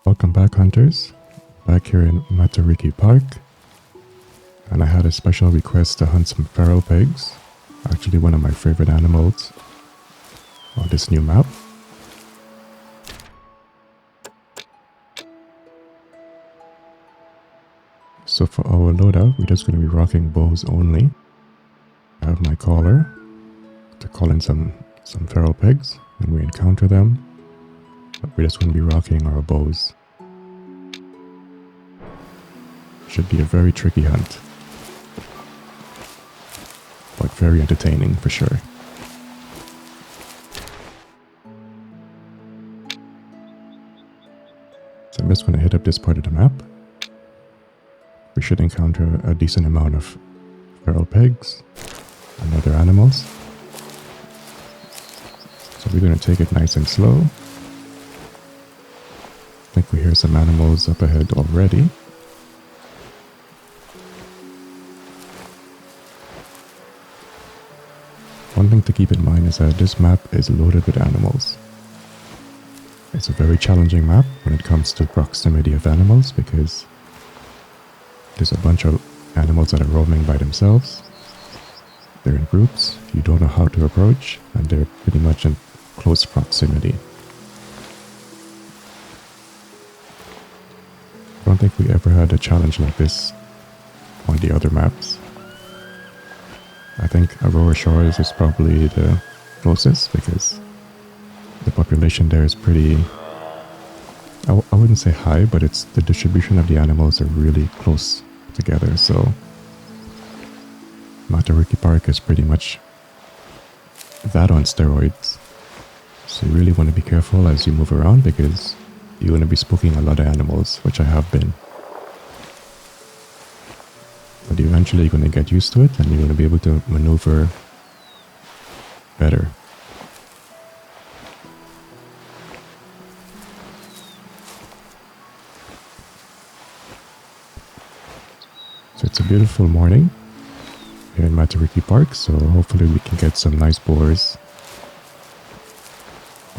Welcome back, hunters. Back here in Matariki Park. And I had a special request to hunt some feral pigs. Actually one of my favorite animals on this new map. So for our loadout, we're just going to be rocking bows only. I have my caller to call in some feral pigs when we encounter them. But we're just going to be rocking our bows. Should be a very tricky hunt. But very entertaining for sure. So I'm just going to hit up this part of the map. We should encounter a decent amount of feral pigs and other animals. So we're going to take it nice and slow. I think we hear some animals up ahead already. One thing to keep in mind is that this map is loaded with animals. It's a very challenging map when it comes to proximity of animals because there's a bunch of animals that are roaming by themselves. They're in groups, you don't know how to approach, and they're pretty much in close proximity. I don't think we ever had a challenge like this on the other maps. I think Aurora Shores is probably the closest because the population there is pretty, I wouldn't say high, but it's the distribution of the animals are really close together. So Matariki Park is pretty much that on steroids. So you really want to be careful as you move around because you're going to be spooking a lot of animals, which I have been. But eventually you're going to get used to it and you're going to be able to maneuver better. So it's a beautiful morning here in Matariki Park, so hopefully we can get some nice boars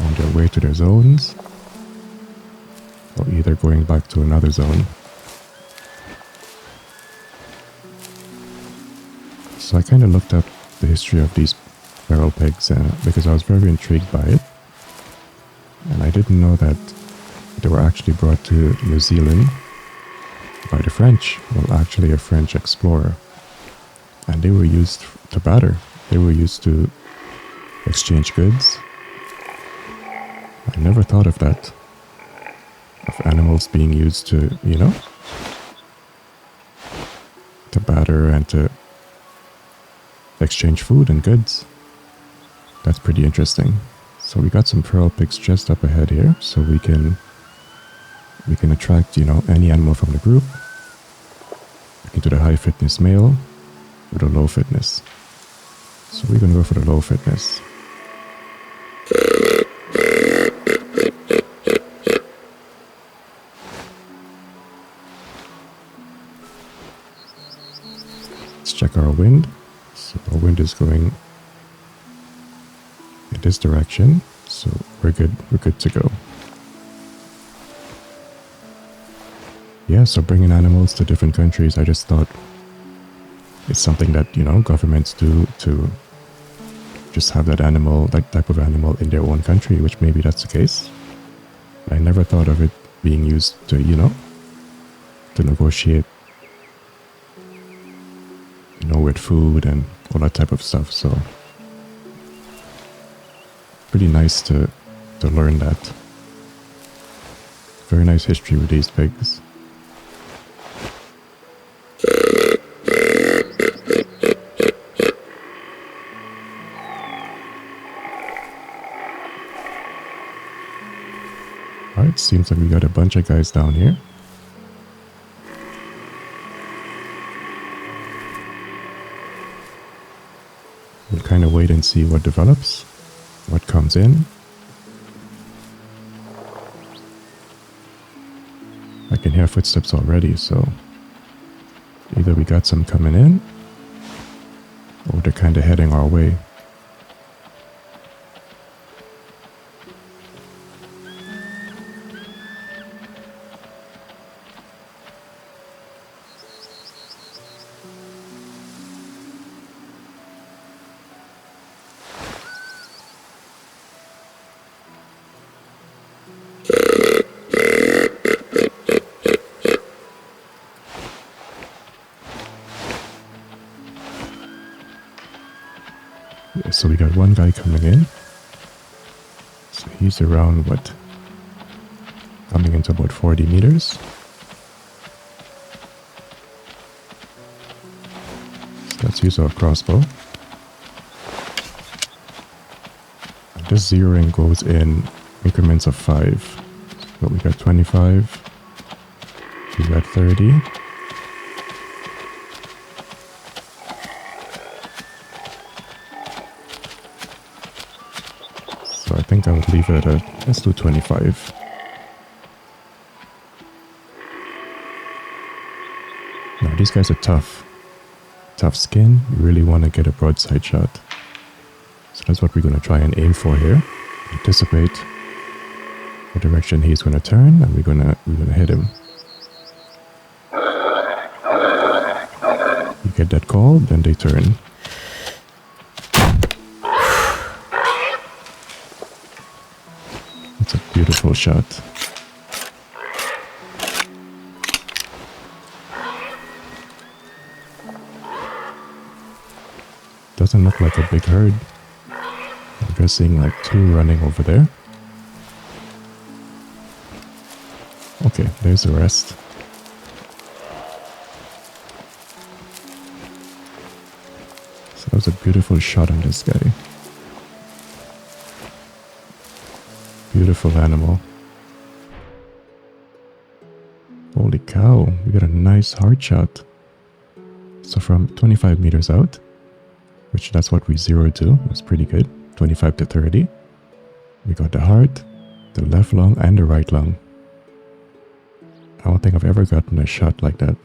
on their way to their zones or either going back to another zone. So I kind of looked up the history of these feral pigs because I was very intrigued by it. And I didn't know that they were actually brought to New Zealand by the French. Well, actually a French explorer. And they were used to barter. They were used to exchange goods. I never thought of that. Of animals being used to, you know, to barter and to exchange food and goods. That's pretty interesting. So we got some feral pigs just up ahead here, so we can attract, you know, any animal from the group. We can do the high fitness male or the low fitness. So we're gonna go for the low fitness. Let's check our wind. So our wind is going in this direction, so we're good to go. Yeah, so bringing animals to different countries, I just thought it's something that, you know, governments do to just have that animal, that type of animal in their own country, which maybe that's the case. I never thought of it being used to, you know, to negotiate, you know, with food and all that type of stuff. So pretty nice to learn that. Very nice history with these pigs. Alright, seems like we got a bunch of guys down here. We'll kind of wait and see what develops, what comes in. I can hear footsteps already, so either we got some coming in or they're kind of heading our way. Yeah, so we got one guy coming in. So he's around what? Coming into about 40 meters. So let's use our crossbow. And this zeroing goes in increments of 5. So we got 25. We got 30. So I think I would leave it at, let's do 25. Now these guys are tough. Tough skin, you really want to get a broadside shot. So that's what we're going to try and aim for here. Anticipate the direction he's going to turn, and we're gonna hit him. You get that call, then they turn. It's a beautiful shot. Doesn't look like a big herd. I'm just seeing like 2 running over there. Okay, there's the rest. So that was a beautiful shot on this guy. Beautiful animal. Holy cow, we got a nice hard shot. So from 25 meters out, which that's what we zeroed to, was pretty good. 25 to 30. We got the heart, the left lung, and the right lung. I don't think I've ever gotten a shot like that.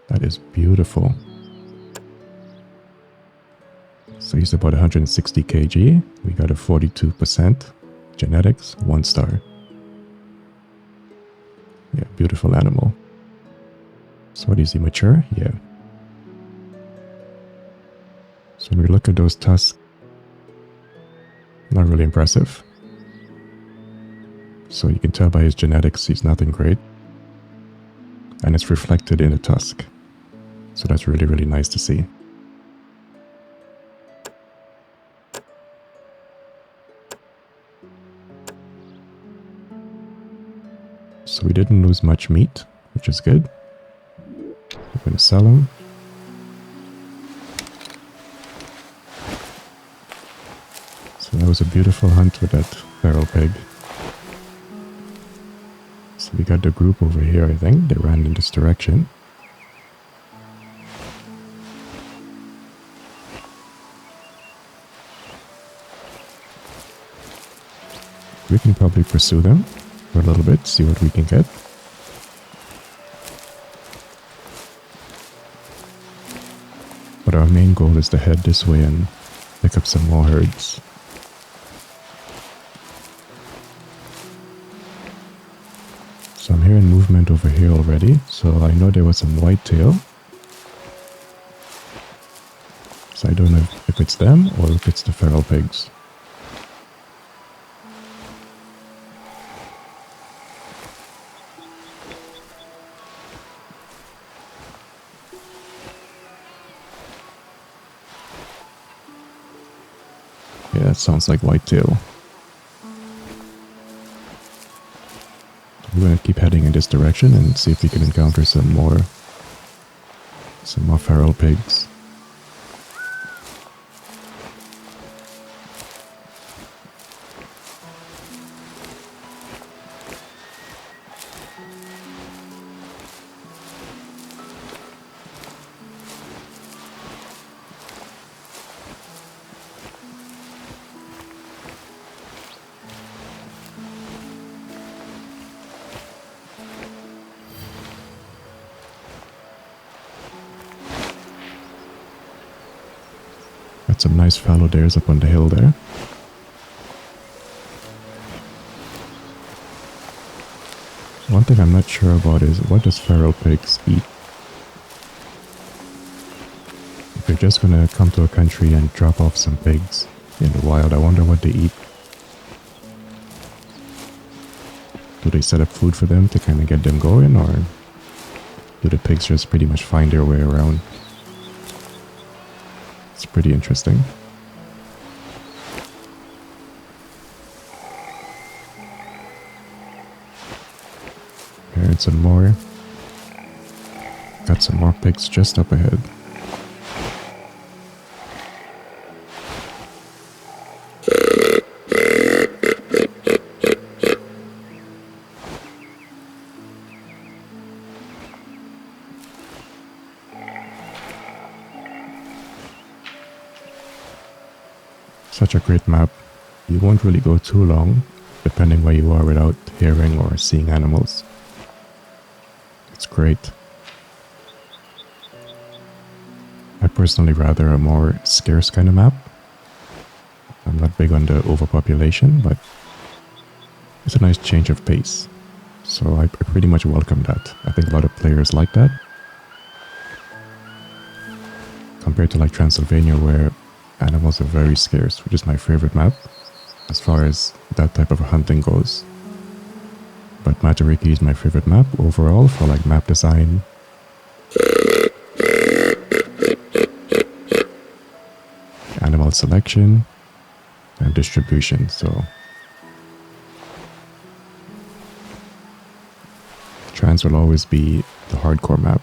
That is beautiful. So he's about 160 kg. We got a 42% genetics, 1 star. Yeah, beautiful animal. So what is he, mature? Yeah. So when we look at those tusks, not really impressive. So you can tell by his genetics he's nothing great. And it's reflected in the tusk. So that's really, really nice to see. So we didn't lose much meat, which is good. We're going to sell him. So that was a beautiful hunt with that feral pig. So we got the group over here, I think. They ran in this direction. We can probably pursue them for a little bit, see what we can get. But our main goal is to head this way and pick up some more herds. So I'm hearing movement over here already, so I know there was some whitetail. So I don't know if it's them or if it's the feral pigs. Yeah, that sounds like whitetail. We're going to keep heading in this direction and see if we can encounter some more feral pigs. Got some nice fallow deers up on the hill there. One thing I'm not sure about is what does feral pigs eat? If they're just gonna come to a country and drop off some pigs in the wild, I wonder what they eat. Do they set up food for them to kind of get them going, or do the pigs just pretty much find their way around? It's pretty interesting. find some more. Got some more pigs just up ahead. Such a great map. You won't really go too long, depending where you are, without hearing or seeing animals. It's great. I personally rather a more scarce kind of map. I'm not big on the overpopulation, but it's a nice change of pace. So I pretty much welcome that. I think a lot of players like that. Compared to like Transylvania, where animals are very scarce, which is my favorite map as far as that type of hunting goes. But Matariki is my favorite map overall for like map design. Animal selection and distribution, so Trans will always be the hardcore map.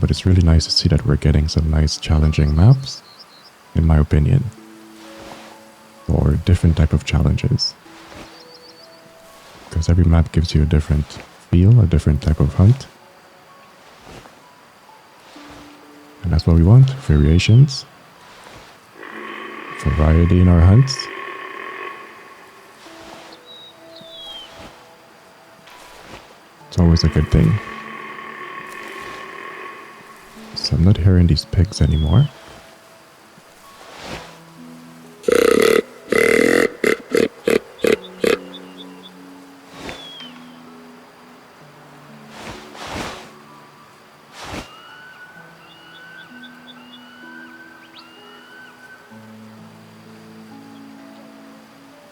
But it's really nice to see that we're getting some nice challenging maps, in my opinion, or different type of challenges. Because every map gives you a different feel, a different type of hunt. And that's what we want, variations, variety in our hunts. It's always a good thing. So I'm not hearing these pigs anymore.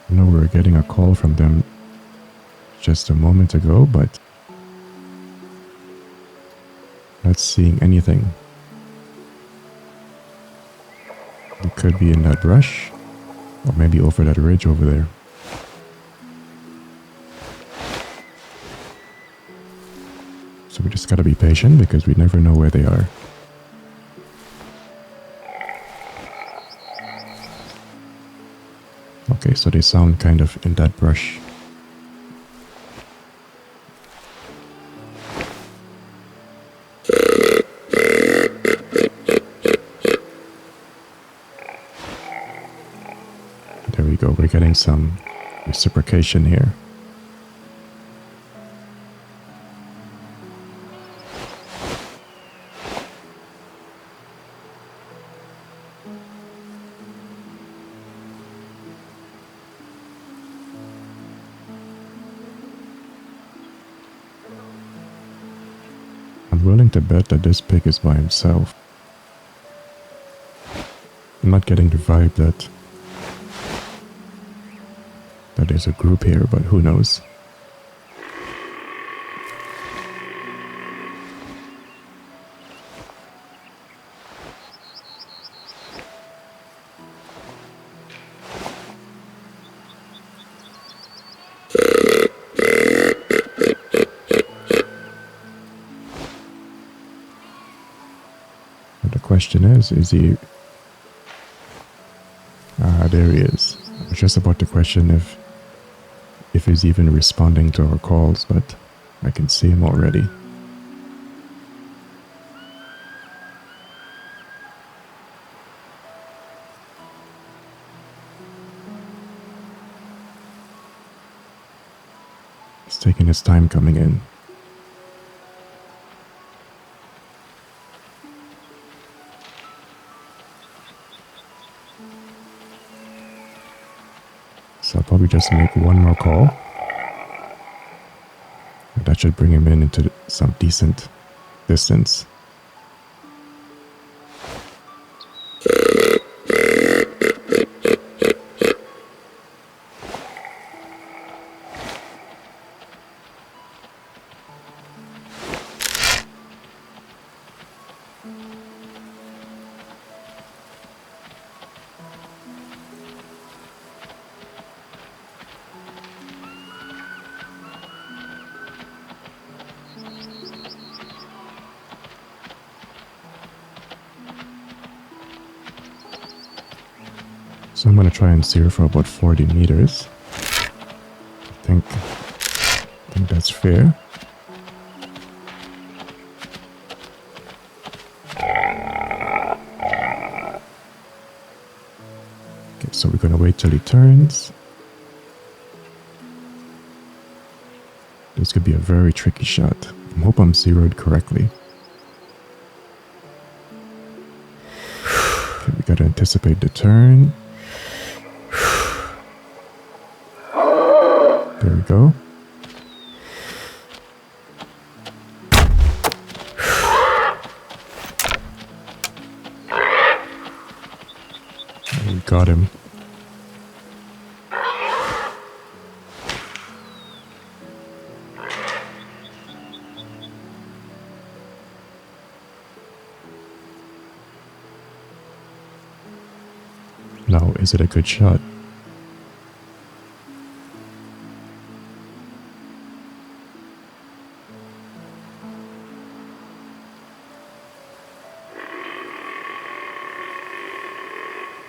I know we were getting a call from them just a moment ago, but not seeing anything. It could be in that brush, or maybe over that ridge over there. So we just gotta be patient because we never know where they are. Okay, so they sound kind of in that brush. There we go, we're getting some reciprocation here. I'm willing to bet that this pig is by himself. I'm not getting the vibe that there's a group here, but who knows. And the question is he... Ah, there he is. I was just about to question if he's even responding to our calls, but I can see him already. He's taking his time coming in. So I'll probably just make one more call. And that should bring him in into some decent distance. So I'm going to try and steer for about 40 meters. I think that's fair. Okay, so we're going to wait till he turns. This could be a very tricky shot. I hope I'm zeroed correctly. Okay, we got to anticipate the turn. There we go. We got him. Now, is it a good shot?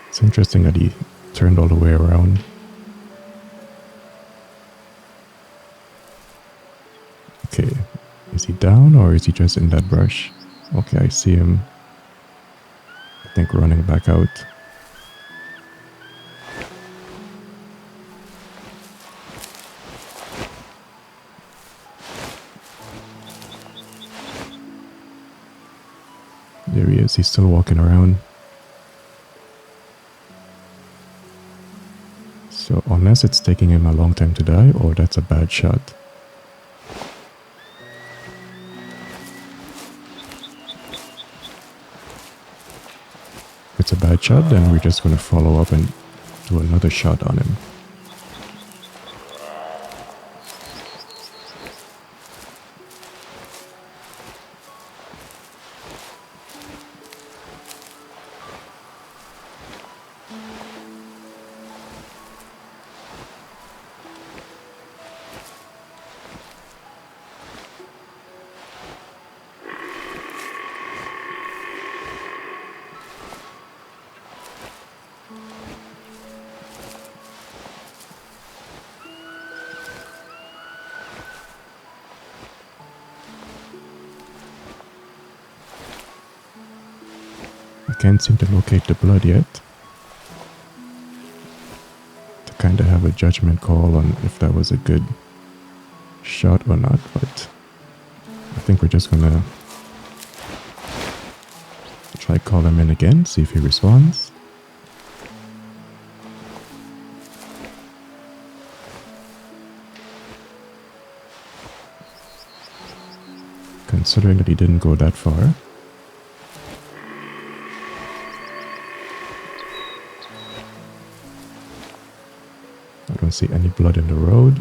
It's interesting that he turned all the way around. Okay, is he down or is he just in that brush? Okay, I see him, I think, running back out. There he is, he's still walking around. So unless it's taking him a long time to die, or that's a bad shot. If it's a bad shot, then we're just going to follow up and do another shot on him. I can't seem to locate the blood yet. To kind of have a judgment call on if that was a good shot or not, but I think we're just gonna try call him in again, see if he responds. Considering that he didn't go that far. I don't see any blood in the road.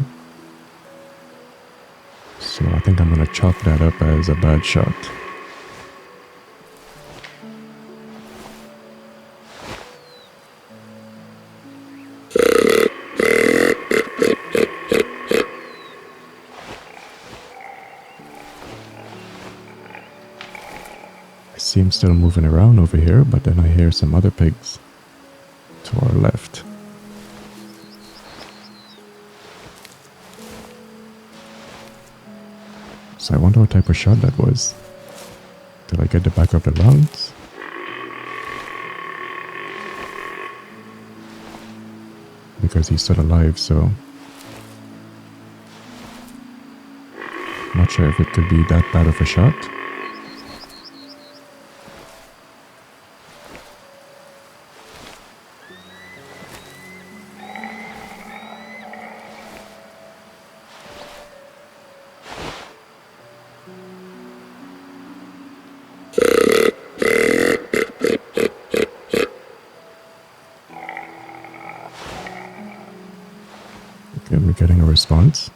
So I think I'm gonna chalk that up as a bad shot. I see him still moving around over here, but then I hear some other pigs to our left. So I wonder what type of shot that was. Did I get the back of the lungs? Because he's still alive, so not sure if it could be that bad of a shot. Okay, we're getting a response.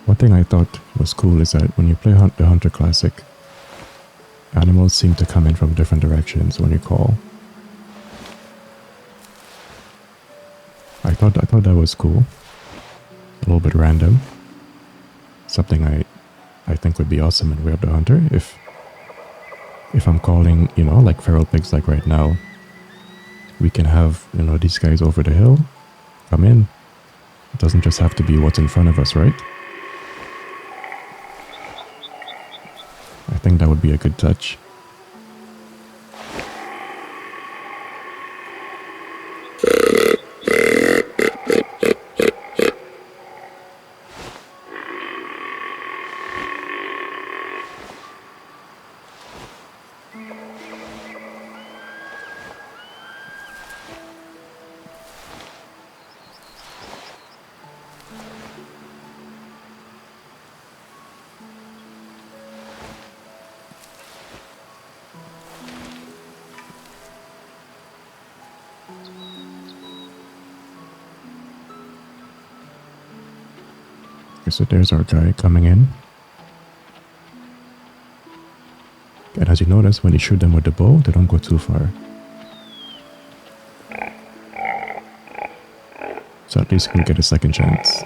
One thing I thought was cool is that when you play the Hunter Classic, animals seem to come in from different directions when you call. I thought that was cool. A little bit random. Something I think would be awesome in Way of the Hunter if if I'm calling, like feral pigs like right now, we can have, these guys over the hill come in. It doesn't just have to be what's in front of us, right? I think that would be a good touch. Okay, so there's our guy coming in. And as you notice, when you shoot them with the bow, they don't go too far. So at least we can get a second chance.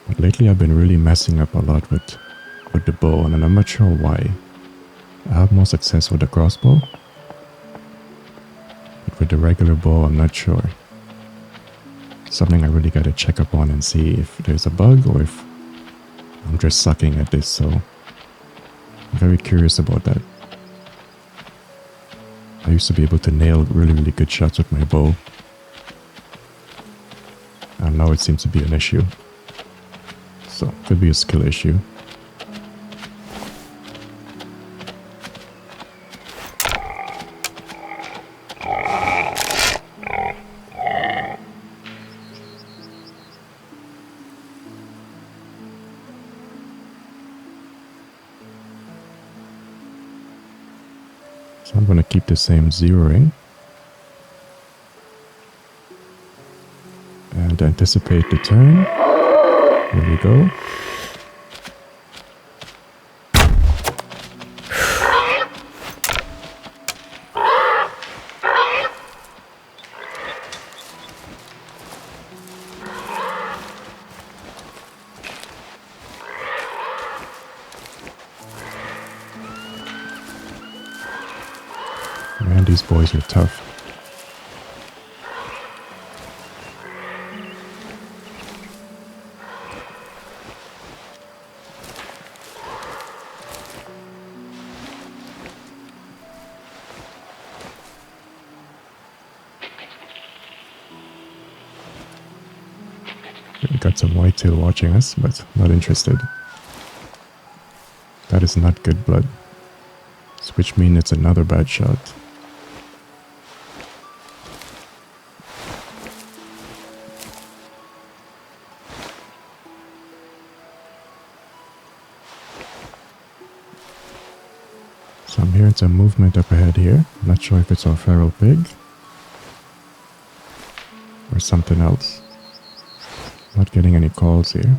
But lately I've been really messing up a lot with the bow, and I'm not sure why. I have more success with the crossbow, but with the regular bow, I'm not sure. Something I really gotta check up on and see if there's a bug or if I'm just sucking at this, so I'm very curious about that. I used to be able to nail really, really good shots with my bow, and now it seems to be an issue. So, could be a skill issue. So I'm going to keep the same zeroing and anticipate the turn. Here we go. Man, these boys are tough. We got some whitetail watching us, but not interested. That is not good blood. Which means it's another bad shot. So I'm hearing some movement up ahead here. I'm not sure if it's our feral pig or something else. Not getting any calls here.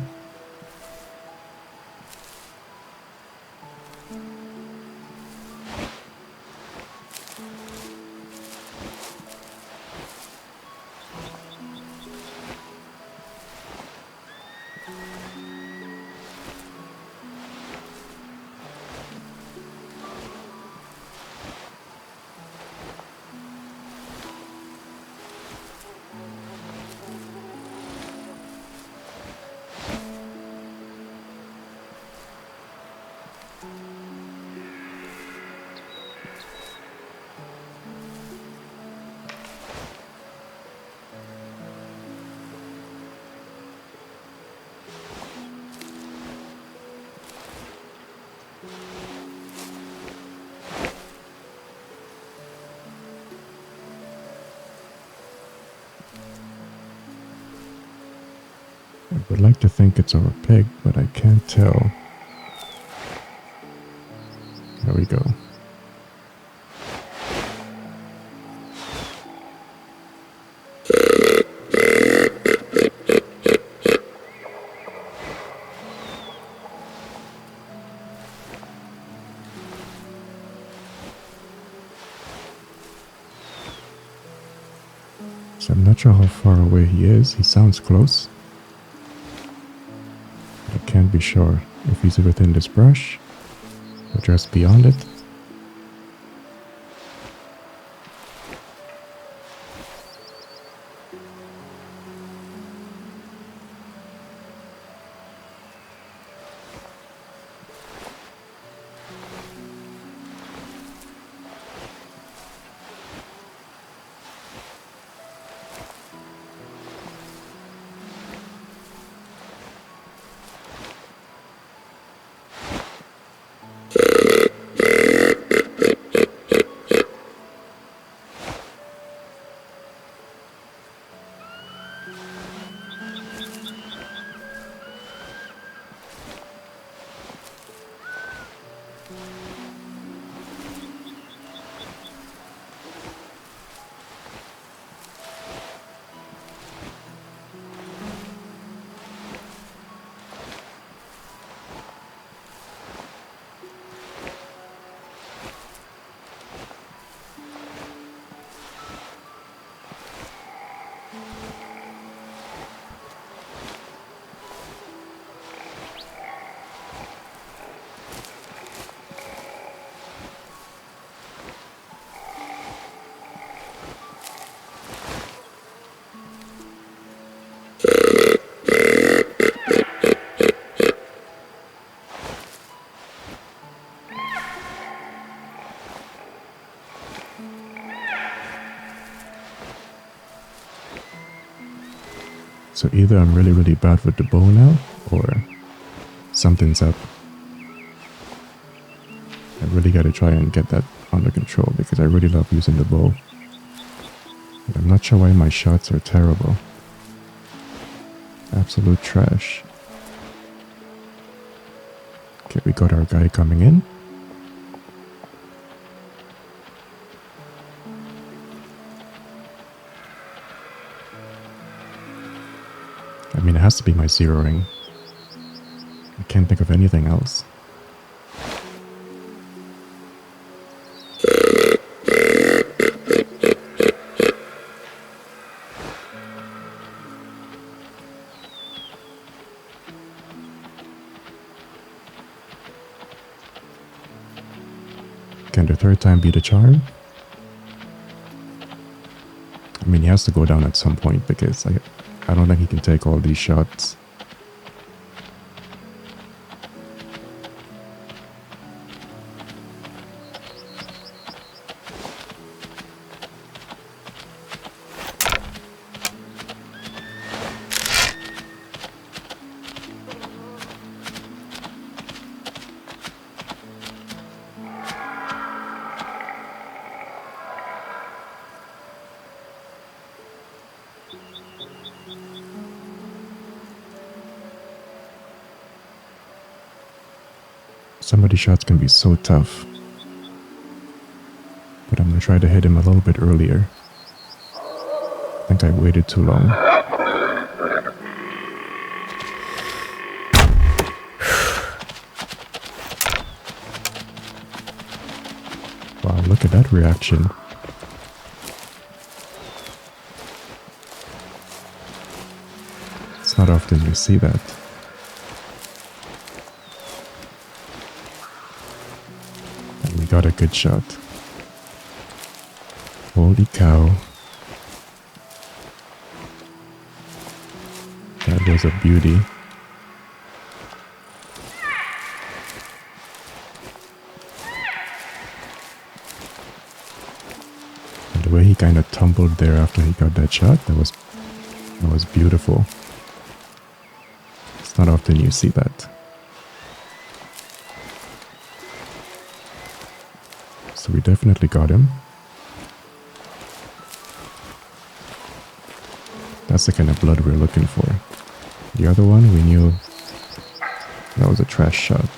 I would like to think it's our pig, but I can't tell. There we go. So I'm not sure how far away he is. He sounds close. I can't be sure if he's within this brush or just beyond it. So either I'm really bad with the bow now, or something's up. I really gotta try and get that under control because I really love using the bow. But I'm not sure why my shots are terrible. Absolute trash. Okay, we got our guy coming in. I mean, it has to be my zeroing. I can't think of anything else. Can the third time be the charm? I mean, he has to go down at some point because I don't think he can take all these shots. Some of these shots can be so tough. But I'm gonna try to hit him a little bit earlier. I think I waited too long. Wow, look at that reaction. It's not often you see that. And we got a good shot. Holy cow. That was a beauty. And the way he kind of tumbled there after he got that shot, that was beautiful. It's not often you see that. So we definitely got him. That's the kind of blood we're looking for. The other one, we knew that was a trash shot.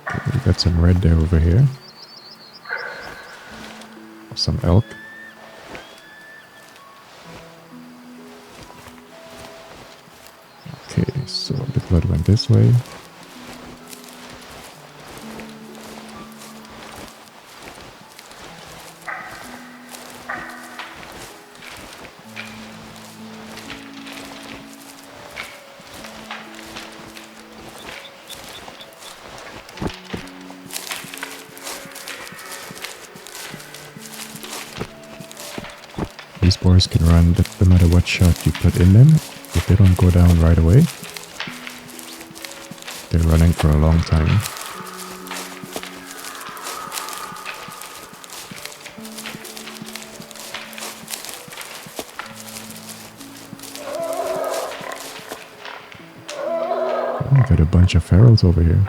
Okay, we got some red there over here. Some elk. Okay, so the blood went this way. these boars can run no matter what shot you put in them. If they don't go down right away, they're running for a long time. Oh, got a bunch of ferals over here.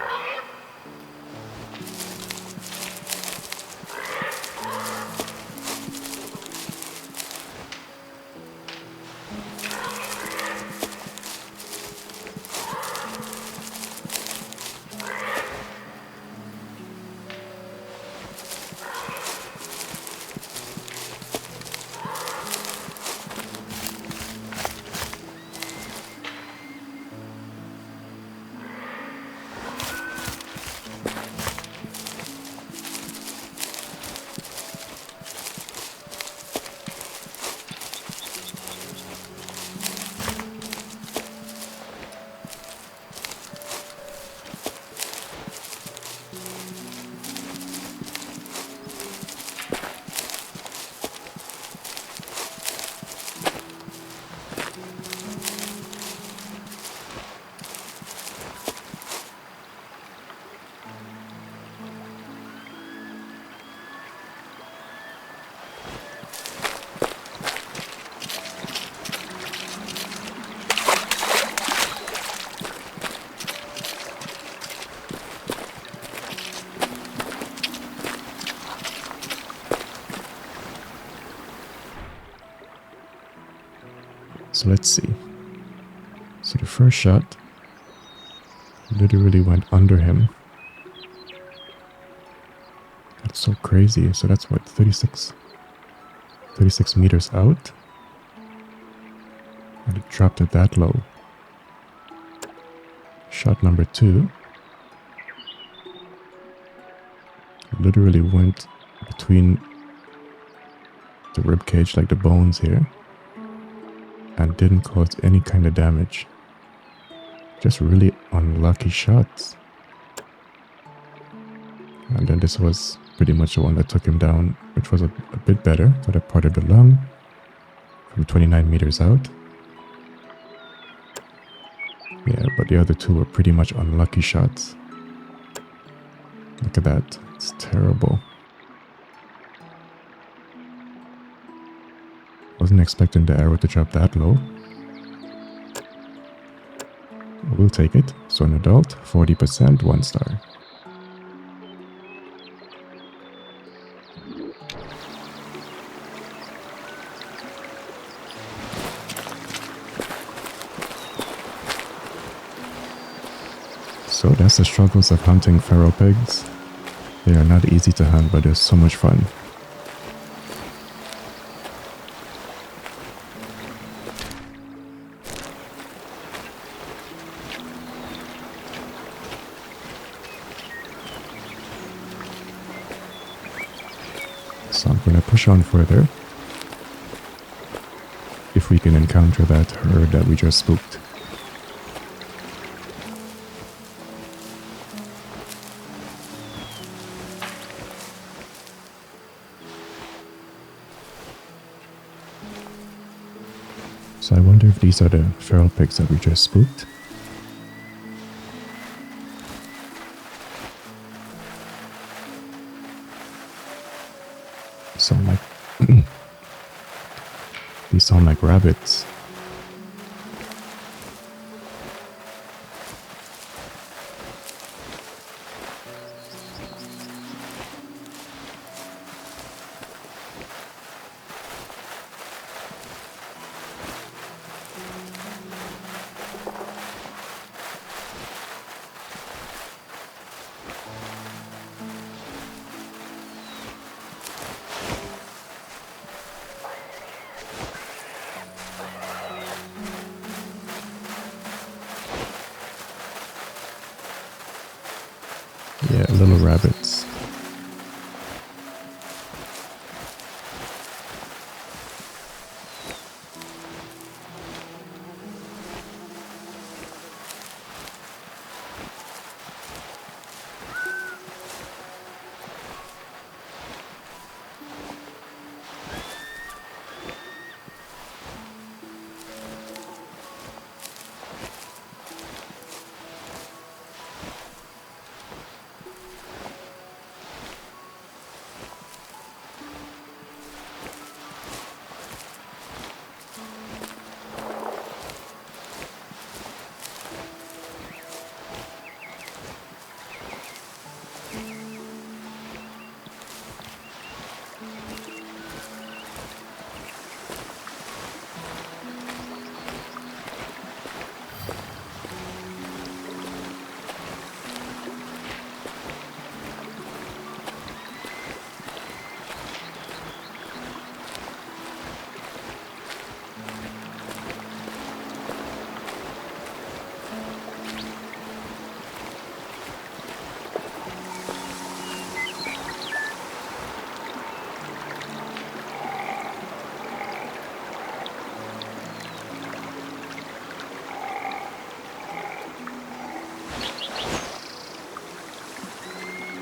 So let's see. So the first shot literally went under him. That's so crazy. So that's what, 36 meters out? And it dropped it that low. Shot number 2 literally went between the rib cage, like the bones here, and didn't cause any kind of damage. Just really unlucky shots. And then this was pretty much the one that took him down, which was a bit better for that part of the lung, from 29 meters out. Yeah, but the other two were pretty much unlucky shots. Look at that. It's terrible. Wasn't expecting the arrow to drop that low. We'll take it. So an adult, 40%, 1 star. So that's the struggles of hunting feral pigs. They are not easy to hunt, but they're so much fun. So I'm going to push on further. If we can encounter that herd that we just spooked. So I wonder if these are the feral pigs that we just spooked. Sound like these sound like rabbits. Yeah, little rabbits.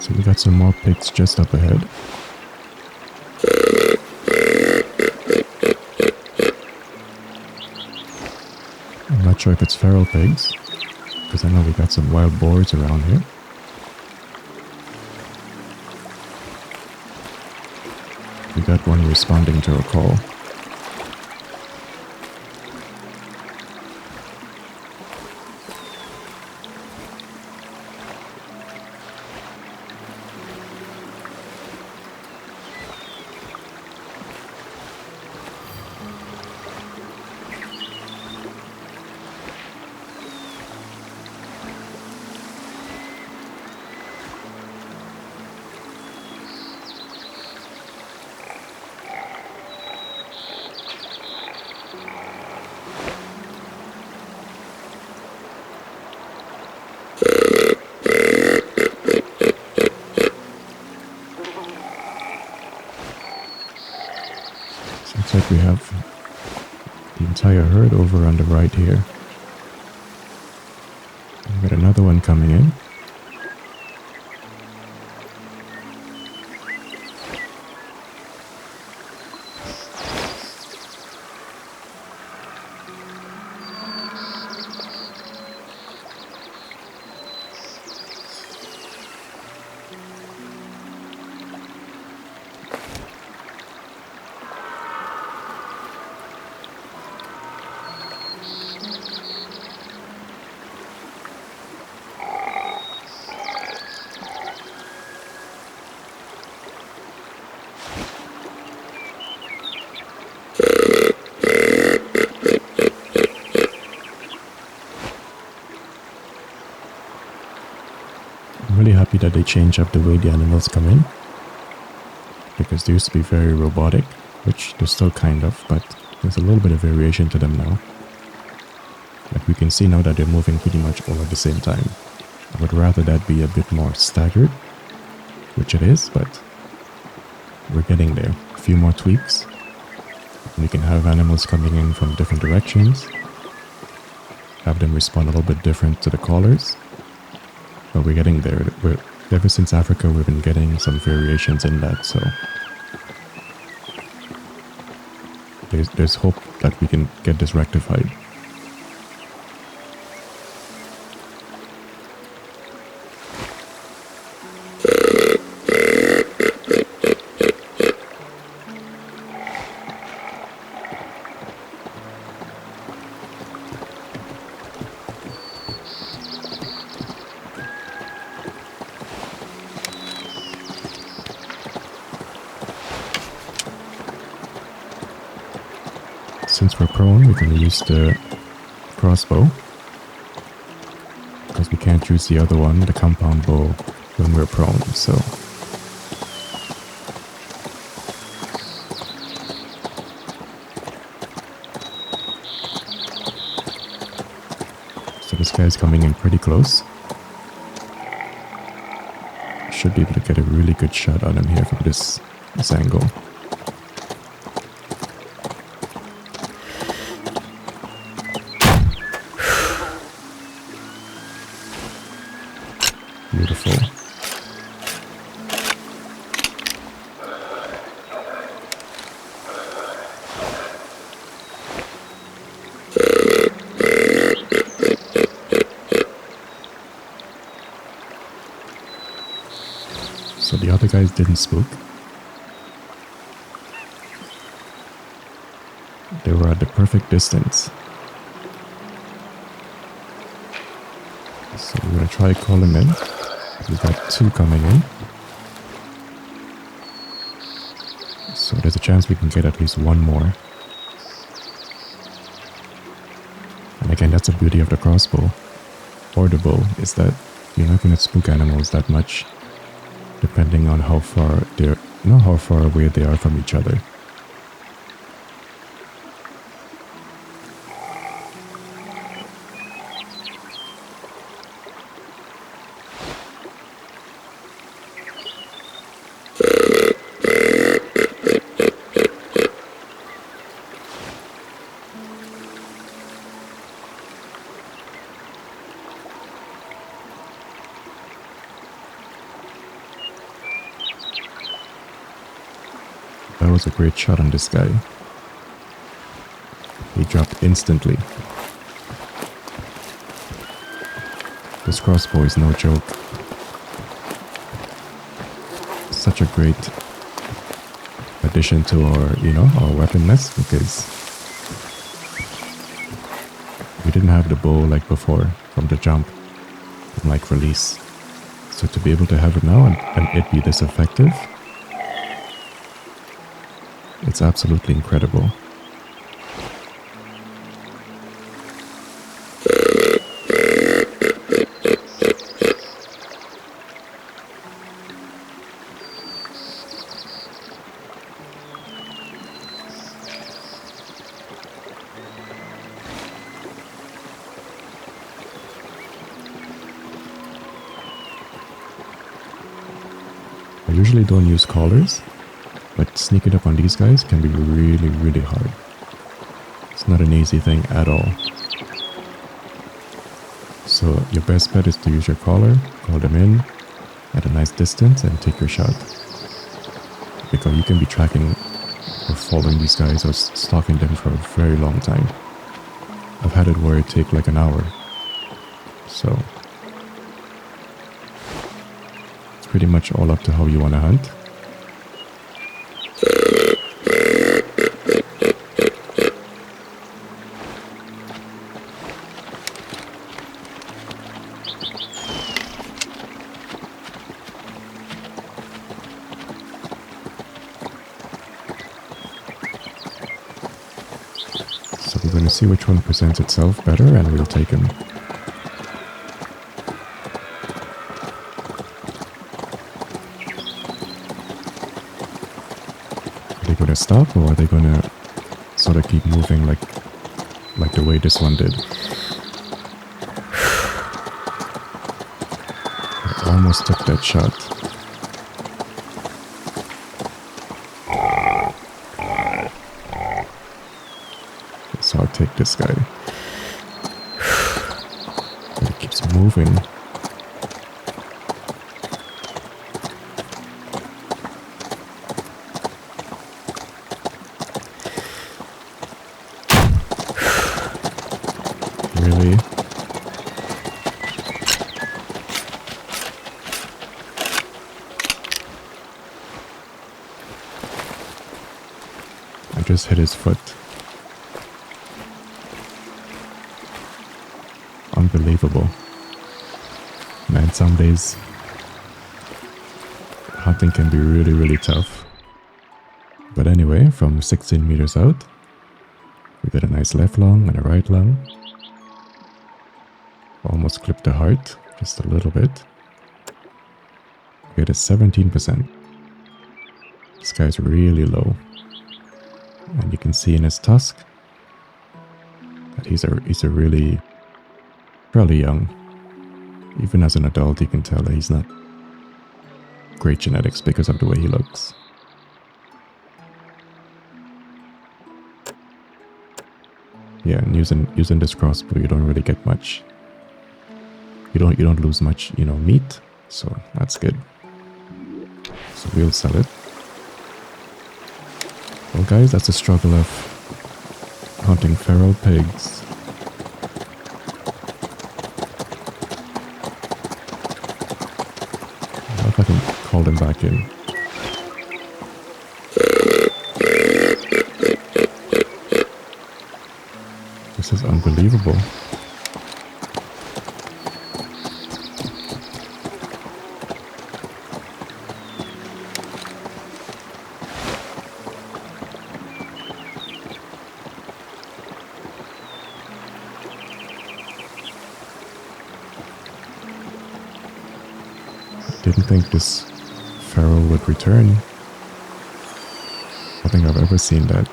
So we got some more pigs just up ahead. I'm not sure if it's feral pigs, because I know we got some wild boars around here. We got one responding to a call. Looks like we have the entire herd over on the right here. We got another one coming in. I'm really happy that they changed up the way the animals come in, because they used to be very robotic, which they're still kind of, but there's a little bit of variation to them now. Like we can see now that they're moving pretty much all at the same time. I would rather that be a bit more staggered, which it is, but we're getting there. A few more tweaks. We can have animals coming in from different directions, have them respond a little bit different to the callers. But we're getting there. Ever since Africa, we've been getting some variations in that, so there's hope that we can get this rectified. Since we're prone, we can use the crossbow, because we can't use the other one, the compound bow, when we're prone, so this guy's coming in pretty close. Should be able to get a really good shot on him here from this angle. Beautiful. So the other guys didn't spook. They were at the perfect distance. So we're gonna try to call him in. We've got two coming in. So there's a chance we can get at least one more. And again, that's the beauty of the crossbow or the bow, is that you're not going to spook animals that much, depending on how far how far away they are from each other. That was a great shot on this guy. He dropped instantly. This crossbow is no joke. Such a great addition to our, our weapon nest, because we didn't have the bow like before from the jump, from like release. So to be able to have it now and it be this effective, it's absolutely incredible. I usually don't use collars, but sneaking up on these guys can be really, really hard. It's not an easy thing at all. So your best bet is to use your collar, call them in at a nice distance and take your shot. Because you can be tracking or following these guys or stalking them for a very long time. I've had it where it take like an hour. So it's pretty much all up to how you want to hunt. So we're going to see which one presents itself better and we'll take him. Are they going to stop or are they going to sort of keep moving like the way this one did? I almost took that shot. So I'll take this guy. But it keeps moving. Really? I just hit his foot. Unbelievable. Man, some days hunting can be really, really tough. But anyway, from 16 meters out, we got a nice left lung and a right lung. Almost clipped the heart, just a little bit. We got a 17%. This guy's really low. And you can see in his tusk that he's a really fairly young. Even as an adult, you can tell that he's not great genetics because of the way he looks. Yeah, and using this crossbow, you don't really get much. You don't lose much, meat. So that's good. So we'll sell it. Well, guys, that's the struggle of hunting feral pigs. If I can call them back in. This is unbelievable. Didn't think this feral would return. I don't think I've ever seen that.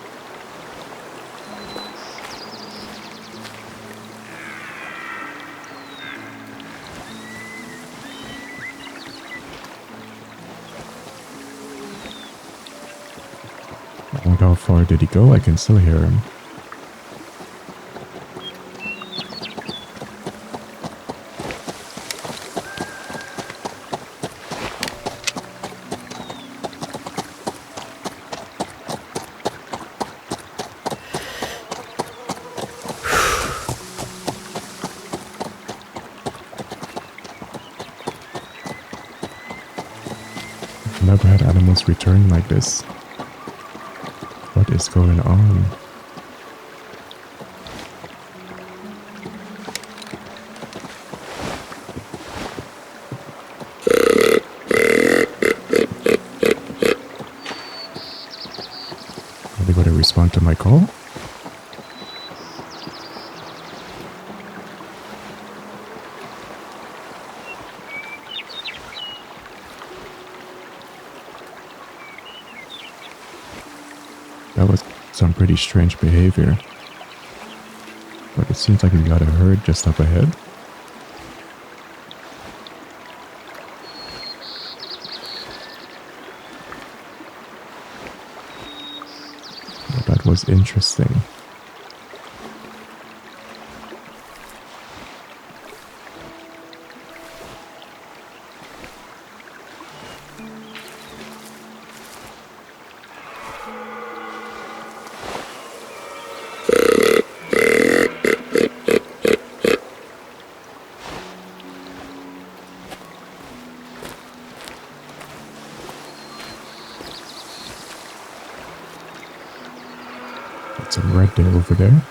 I wonder how far did he go? I can still hear him. I've never had animals return like this. What is going on? Are they going to respond to my call? That was some pretty strange behavior. But it seems like we got a herd just up ahead. Well, that was interesting. Some red deer over there.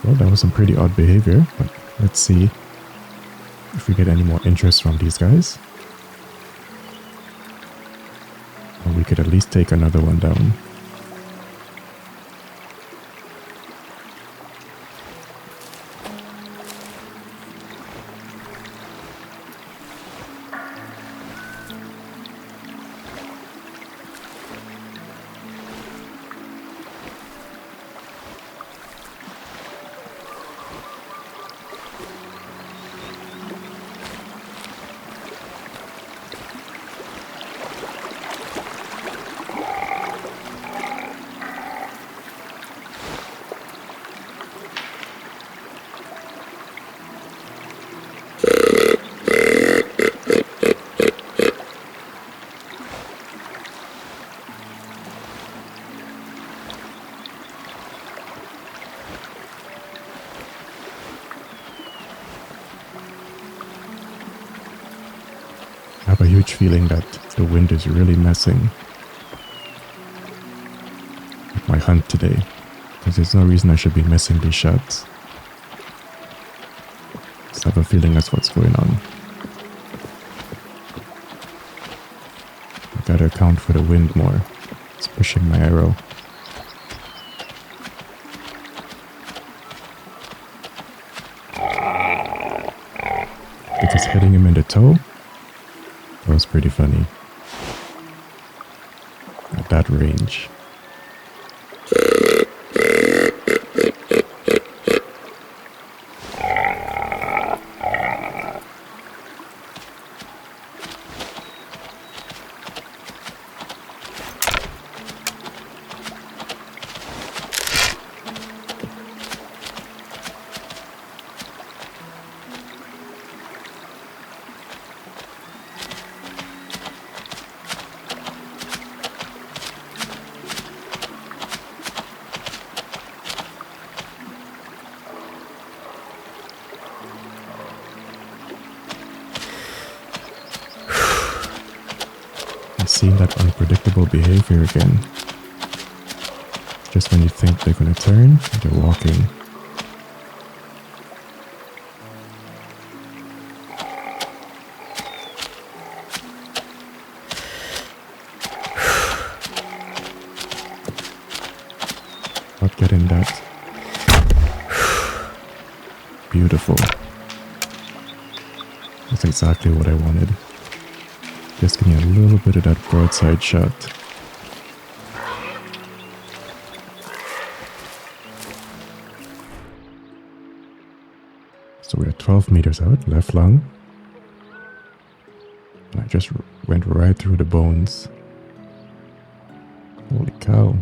Well, that was some pretty odd behavior, but let's see if we get any more interest from these guys. Or we could at least take another one down. I have a huge feeling that the wind is really messing with my hunt today, because there's no reason I should be missing these shots. Just have a feeling that's what's going on. I gotta account for the wind more. It's pushing my arrow. Because hitting him in the toe, that was pretty funny. At that range. Seeing that unpredictable behavior again. Just when you think they're gonna turn, they're walking. Not getting that. Beautiful. That's exactly what I wanted. Just getting a little bit of that broadside shot. So we're 12 meters out, left lung. And I just went right through the bones. Holy cow.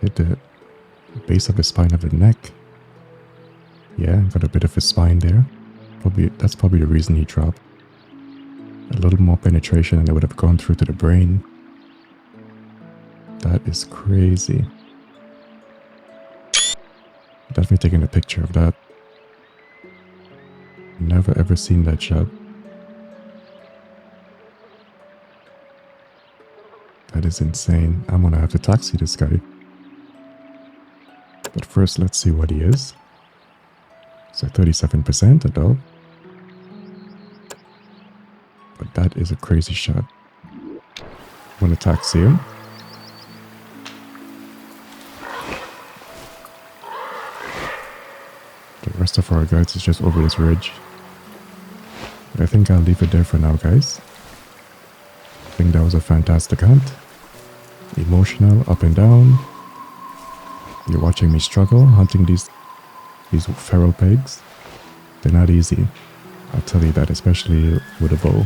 Hit the base of the spine of the neck. Yeah, got a bit of a spine there. That's probably the reason he dropped. A little more penetration and it would have gone through to the brain. That is crazy. Definitely taking a picture of that. Never ever seen that shot. That is insane. I'm gonna have to taxi this guy. But first, let's see what he is. So 37% adult. But that is a crazy shot. I'm gonna taxi him. The rest of our guards is just over this ridge. But I think I'll leave it there for now, guys. I think that was a fantastic hunt. Emotional, up and down. You're watching me struggle hunting these feral pigs. They're not easy. I'll tell you that, especially with a bow.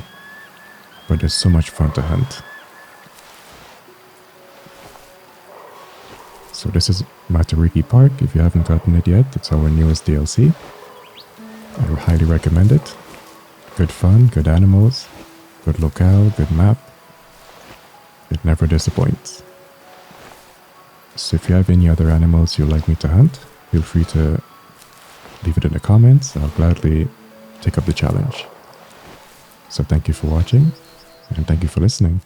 But they're so much fun to hunt. So this is Matariki Park. If you haven't gotten it yet, it's our newest DLC. I highly recommend it. Good fun, good animals, good locale, good map. It never disappoints. So if you have any other animals you'd like me to hunt, feel free to leave it in the comments. I'll gladly take up the challenge. So thank you for watching, and thank you for listening.